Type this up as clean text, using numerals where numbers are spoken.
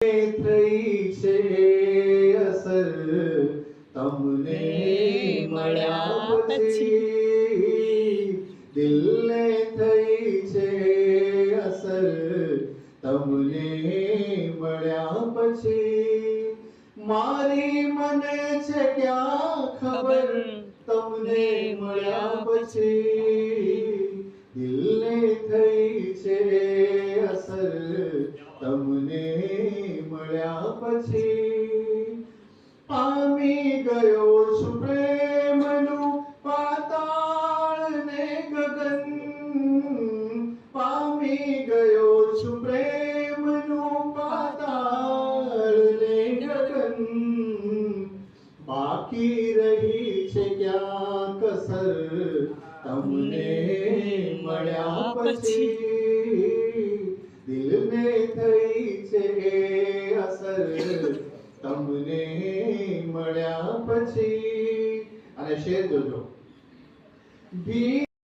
થઈ છે અસર તમને મળ્યા પછી, દિલને થઈ છે અસર તમને મળ્યા પછી, મારી મને છે ક્યાં ખબર તમને મળ્યા પછી, દિલને થઈ છે અસર તમને મળ્યા પછી, પામી ગયો છું પ્રેમનું પાતાળ ને ગગન, પામી ગયો છું પ્રેમનું પાતાળ ને ગગન, બાકી રહી છે ક્યાં કસર તમને મળ્યા પછી, દિલને થઈ છે અસર તમને મળ્યા પછી. અને શેર જોજો.